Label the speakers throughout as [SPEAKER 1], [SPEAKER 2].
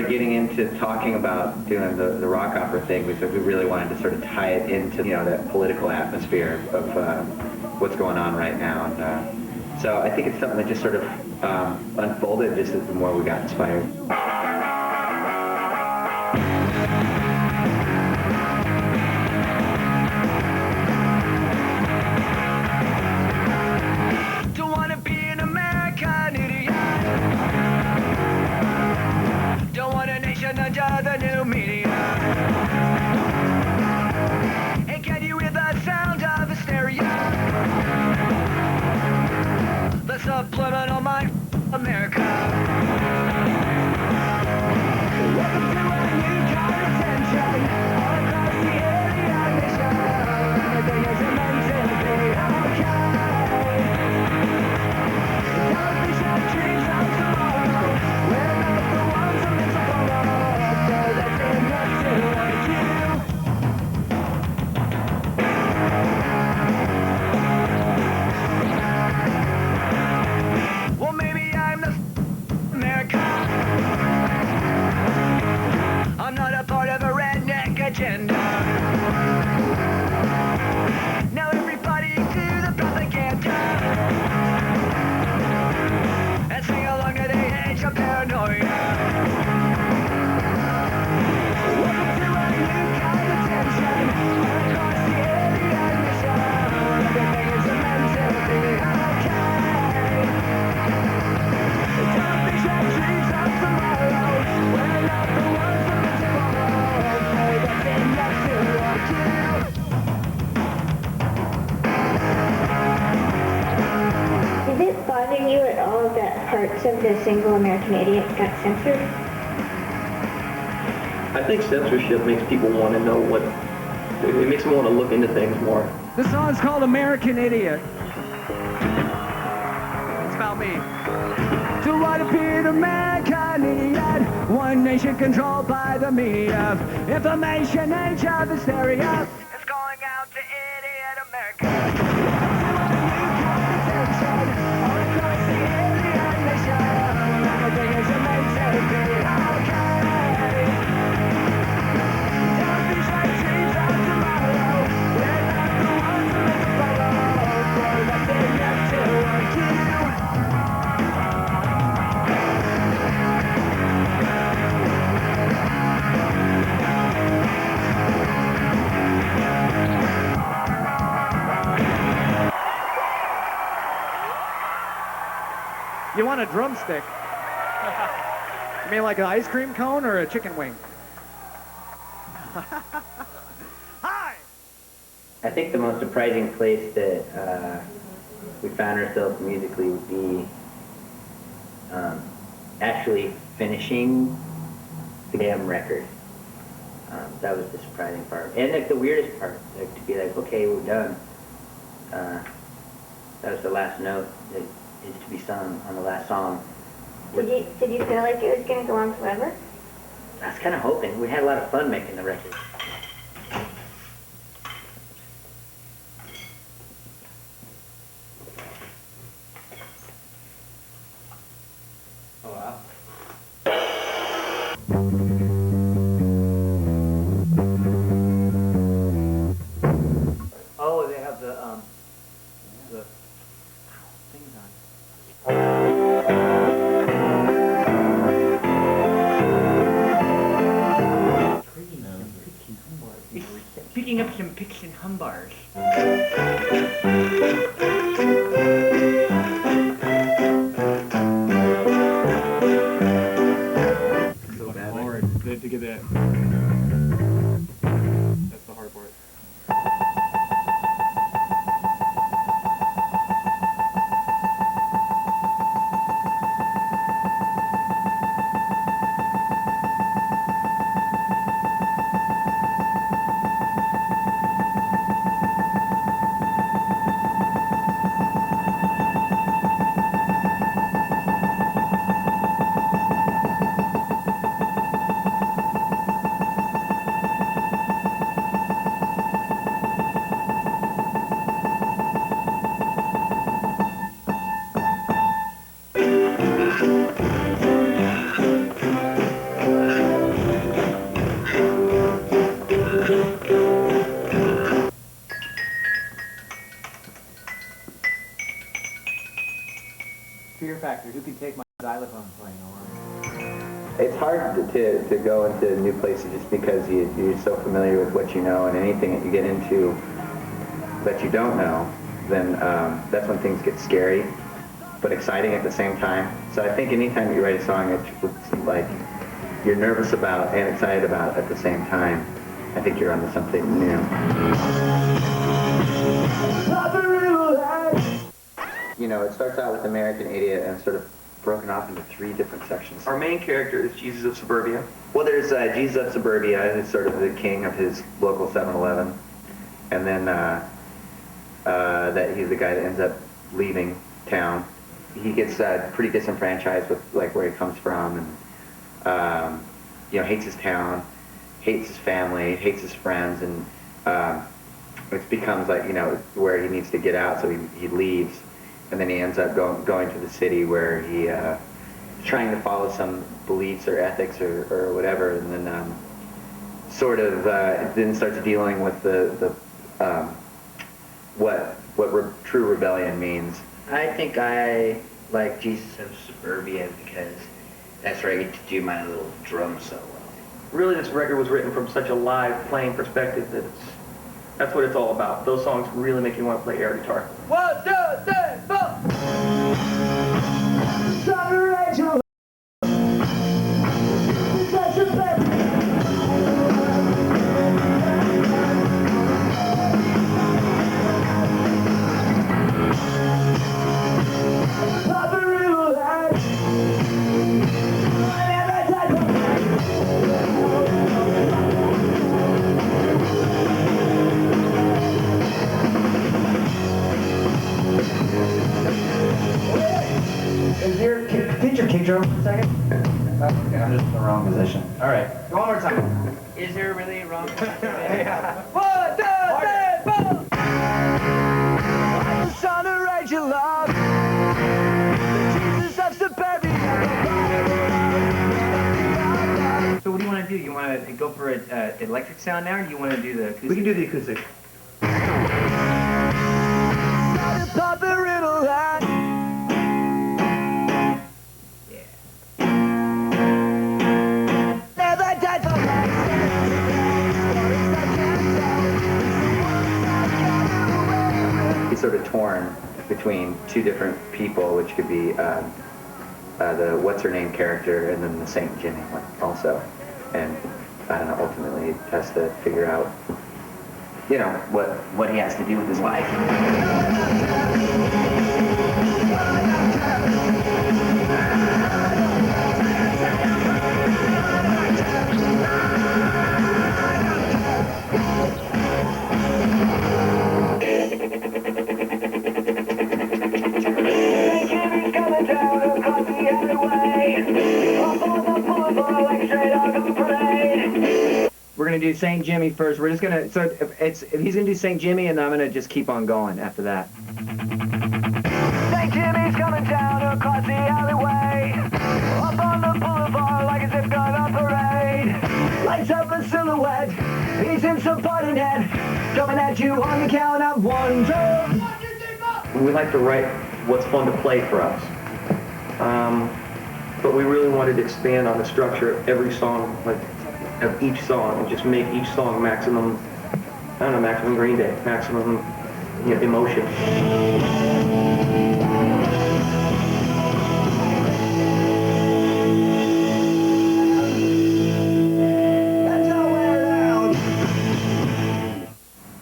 [SPEAKER 1] started getting into talking about doing the rock opera thing, we really wanted to sort of tie it into, you know, that political atmosphere of what's going on right now. And so I think it's something that just sort of unfolded just the more we got inspired.
[SPEAKER 2] Don't want to be an American idiot. Don't want a nation under the new media. And can you hear the sound of hysteria? The subliminal mind, America. Welcome to a new kind of tension all across the alien nation. Everything is meant to be okay. Don't be shy, dreams of tomorrow. We're not the ones who meant to follow. So that's enough to hurt you. Well, maybe I'm the America. I'm not a part of a redneck agenda. Now everybody to the propaganda and sing along to the age of paranoia. Welcome to a new kind of tension across the alien mission. Everything is meant to be okay. Don't be shy, dreams of tomorrow. We're not the ones who meant to follow. Okay, that's enough to rock you.
[SPEAKER 3] Did it bother you at all that parts of the single American Idiot got censored?
[SPEAKER 4] I think censorship makes people want to know what, it makes them want to look into things more.
[SPEAKER 2] The song's called American Idiot. It's about me. To what appeared American idiot, one nation controlled by the media, information age of hysteria. It's going out to idiot America. All across the alien nation, everything is meant to be okay. Don't be shy, dreams of tomorrow. We're not the ones who meant to follow. There's nothing left to argue. You want a drumstick? You mean like an ice cream cone or a chicken wing? Hi!
[SPEAKER 1] I think the most surprising place that we found ourselves musically would be actually finishing the damn record. That was the surprising part. And like the weirdest part, like to be like, okay, we're done. That was the last note that is to be sung on the last song.
[SPEAKER 3] Did you feel like it was going to go on forever?
[SPEAKER 1] I was kind of hoping. We had a lot of fun making the record. Oh, wow. Oh, they have the things on. Picking up some picks and humbars.
[SPEAKER 5] So bad. Hard. They have to get that. That's the hard part. Fear factor. Who can take my xylophone playing along?
[SPEAKER 1] It's hard to go into new places just because you're so familiar with what you know, and anything that you get into that you don't know, then that's when things get scary, but exciting at the same time. So I think anytime you write a song it's like you're nervous about and excited about at the same time, I think you're onto something new. You know, it starts out with American Idiot and it's sort of broken off into 3 different sections.
[SPEAKER 4] Our main character is Jesus of Suburbia.
[SPEAKER 1] Well, there's Jesus of Suburbia, who's sort of the king of his local 7-Eleven. And then that he's the guy that ends up leaving town. He gets pretty disenfranchised with like where he comes from, and you know, hates his town, hates his family, hates his friends, and it becomes like, you know, where he needs to get out, so he leaves. And then he ends up going to the city where he trying to follow some beliefs or ethics or whatever, and then sort of then starts dealing with the what true rebellion means.
[SPEAKER 6] I think I like Jesus of Suburbia because that's where I get to do my little drum solo.
[SPEAKER 4] Really, this record was written from such a live playing perspective that that's what it's all about. Those songs really make you want to play air guitar.
[SPEAKER 2] 1, 2, 3, 4.
[SPEAKER 7] Teacher, kick drum for a second. Okay, I'm just in the wrong position. All right, one more time.
[SPEAKER 6] Is there really a wrong?
[SPEAKER 2] Yeah. 1, 2, 3, 4. I'm the son of Rachel Love, the Jesus of Suburbia.
[SPEAKER 8] So what do you want to do? You want to go for an electric sound now, or do you want to do the acoustic?
[SPEAKER 4] We can do the acoustic.
[SPEAKER 1] He's sort of torn between 2 different people, which could be the what's-her-name character and then the Saint Jimmy one also. And I don't know, ultimately he has to figure out, you know, what he has to do with his life.
[SPEAKER 8] We're gonna do St. Jimmy first. We're just gonna if he's gonna do St. Jimmy, and I'm gonna just keep on going after that.
[SPEAKER 2] St. Jimmy's coming down across the alleyway, up on the boulevard like as if gonna parade. Lights up a silhouette, he's in some party net, coming at you on the count of 1, 2.
[SPEAKER 4] We like to write what's fun to play for us. But we really wanted to expand on the structure of every song, like of each song, and just make each song maximum, I don't know, maximum Green Day, maximum, you know, emotion.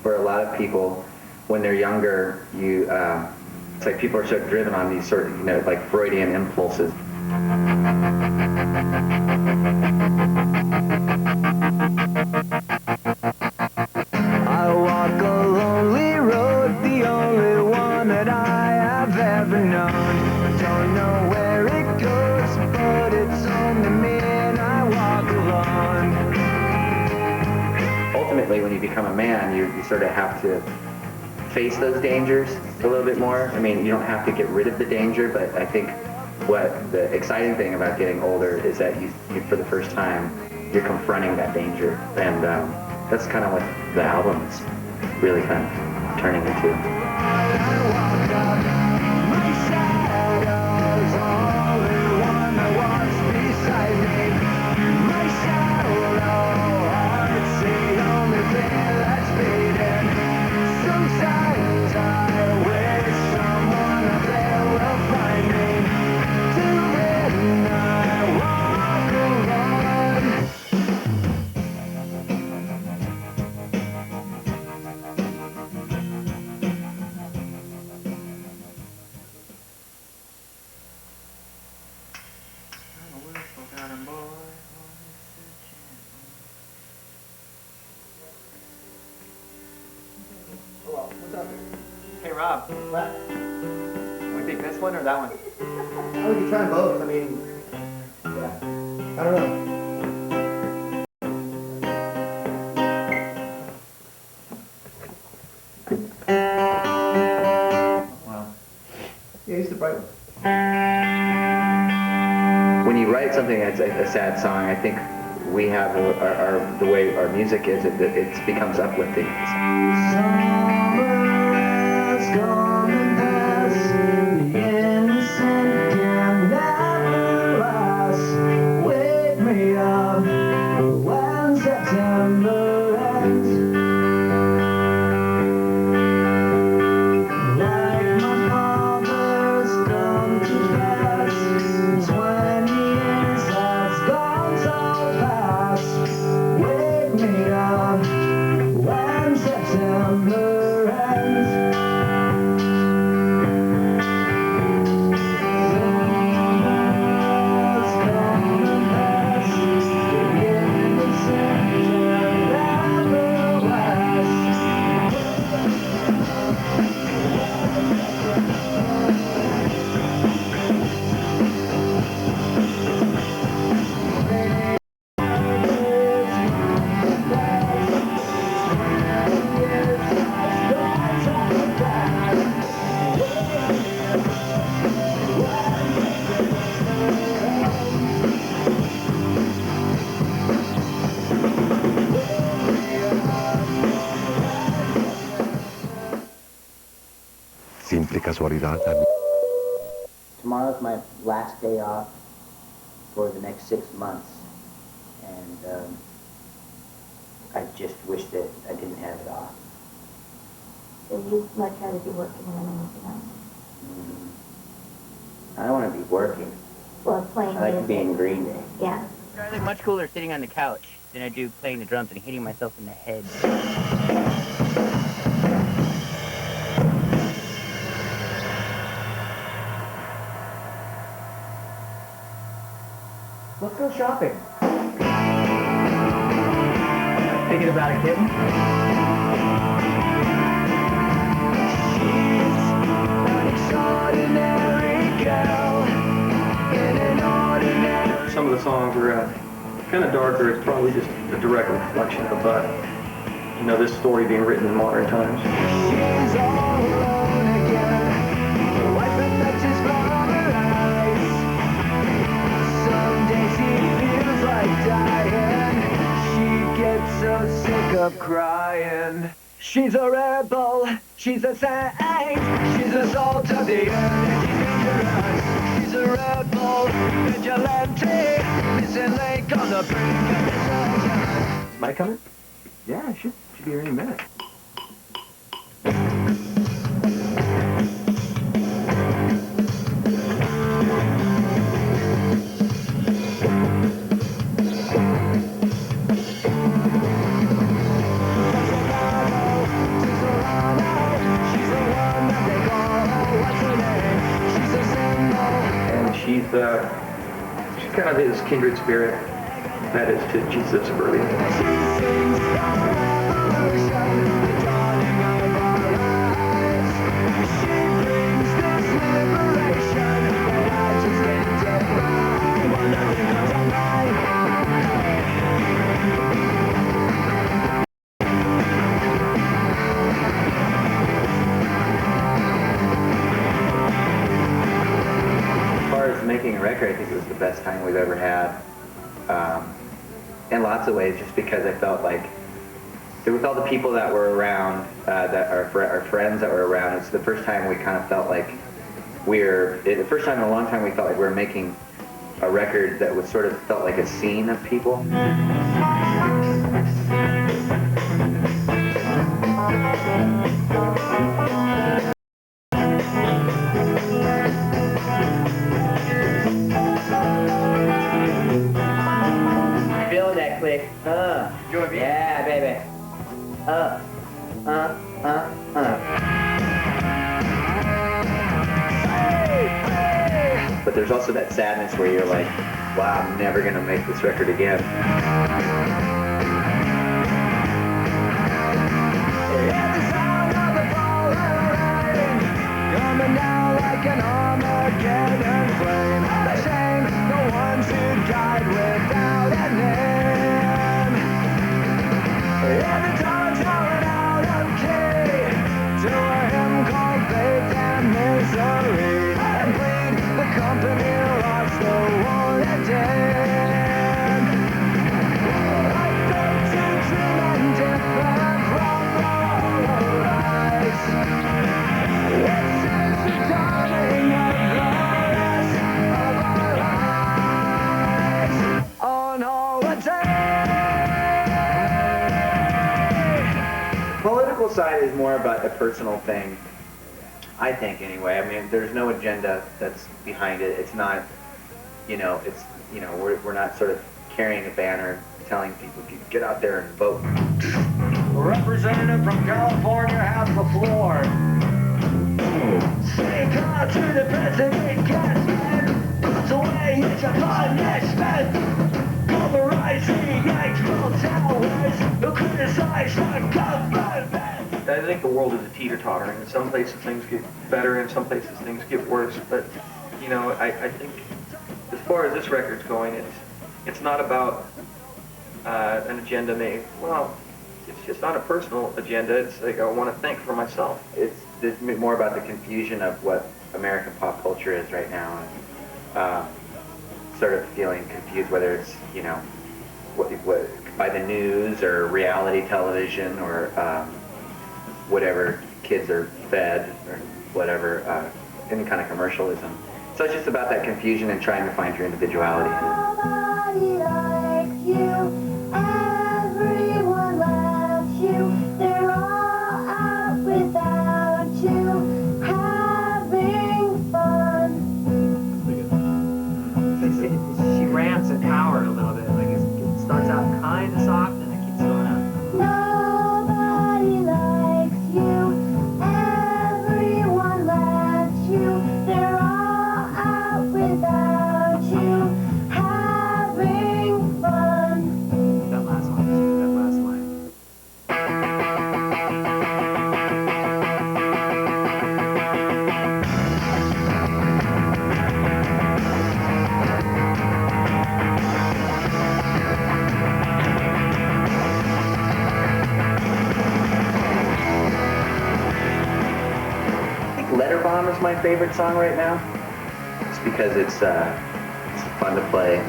[SPEAKER 1] For a lot of people, when they're younger, it's like people are sort of driven on these sort of, you know, like Freudian impulses.
[SPEAKER 2] I walk a lonely road, the only one that I have ever known. Don't know where it goes, but it's only me and I walk alone.
[SPEAKER 1] Ultimately, when you become a man, you sort of have to face those dangers a little bit more. I mean, you don't have to get rid of the danger, but I think what the exciting thing about getting older is that you for the first time, you're confronting that danger. And that's kind of what the album is really kind of turning into.
[SPEAKER 2] My shadows
[SPEAKER 5] Rob.
[SPEAKER 7] What?
[SPEAKER 5] We think this one or that one?
[SPEAKER 7] Oh, we can try both. I mean, yeah. I don't know.
[SPEAKER 5] Wow.
[SPEAKER 7] Yeah, he's the bright one.
[SPEAKER 1] When you write something that's a sad song, I think we have the way our music is, it becomes uplifting.
[SPEAKER 2] Summer has come and passed. The innocent can never last. Wake me up when September ends. Like my father's come to pass. 20 years has gone so fast. Wake me up when September ends. Summer's come and passed. The innocent can never last.
[SPEAKER 9] Simple casualidad.
[SPEAKER 6] Tomorrow's my last day off for the next 6 months, and I just wish that I didn't have it off.
[SPEAKER 3] So you'd much rather be working than anything else?
[SPEAKER 6] I don't want to be working.
[SPEAKER 3] Well, playing
[SPEAKER 6] I like
[SPEAKER 3] music.
[SPEAKER 6] being Green Day.
[SPEAKER 3] Yeah.
[SPEAKER 6] I look much cooler sitting on the couch than I do playing the drums and hitting myself in the head.
[SPEAKER 8] Let's go shopping. Thinking about a kitten?
[SPEAKER 4] Some of the songs are kind of darker. It's probably just a direct reflection of, this story being written in modern times.
[SPEAKER 2] She's all alone again. The wife that touches from her eyes. Some days she feels like dying. She gets so sick of crying. She's a rebel. She's a saint. She's a salt of the earth. She's a rebel, vigilante, missing link on the brink of destruction.
[SPEAKER 8] Is Mike coming? Yeah, should be here any minute.
[SPEAKER 4] And she's kind of his kindred spirit. That is to Jesus of Suburbia.
[SPEAKER 2] She sings the revolution, the dawning of our lives. She brings this liberation, but I just can't get by. Well, nothing comes on
[SPEAKER 1] As far as making a record, I think it was the best time we've ever had. In lots of ways, just because I felt like with all the people that were around, that our friends that were around, it's the first time we kind of felt like the first time in a long time we felt like we were making a record that was sort of felt like a scene of people.
[SPEAKER 6] Feel that click. Yeah, baby.
[SPEAKER 1] But there's also that sadness where you're like, wow, I'm never gonna make this record again.
[SPEAKER 2] the sound of the falling rain. like an Armageddon flame. They shame the ones who died without a name. And the dogs howling out of key to a hymn called faith and misery, and bleed the company lost the war that dead. I beg to dream and different from the hollow lies. It says the dawning of the rest of our lives on holiday.
[SPEAKER 1] Political side is more about a personal thing, I think, anyway. I mean, there's no agenda that's behind it. It's not, we're not sort of carrying a banner telling people, get out there and vote.
[SPEAKER 2] Representative from California has the floor. Say call to the president, gets men. Puts away his punishment. Pulverize the actual towers who criticize the government.
[SPEAKER 4] I think the world is a teeter-tottering. In some places things get better, in some places things get worse. But, I think as far as this record's going, it's not about an agenda made. Well, it's just not a personal agenda. It's like I want to think for myself.
[SPEAKER 1] It's more about the confusion of what American pop culture is right now, and sort of feeling confused whether it's, what by the news or reality television or whatever kids are fed or whatever, any kind of commercialism. So it's just about that confusion and trying to find your individuality.
[SPEAKER 3] Nobody likes you, everyone loves you, they're all out without you, having fun.
[SPEAKER 5] She ramps it powered a little bit. Like it starts out kind of soft and it keeps going up.
[SPEAKER 3] Nobody likes you, everyone loves you, they're all out without you, having fun.
[SPEAKER 5] That last one, that last line.
[SPEAKER 1] I think Letter Bomb is my favorite song right now. It's because it's fun to play.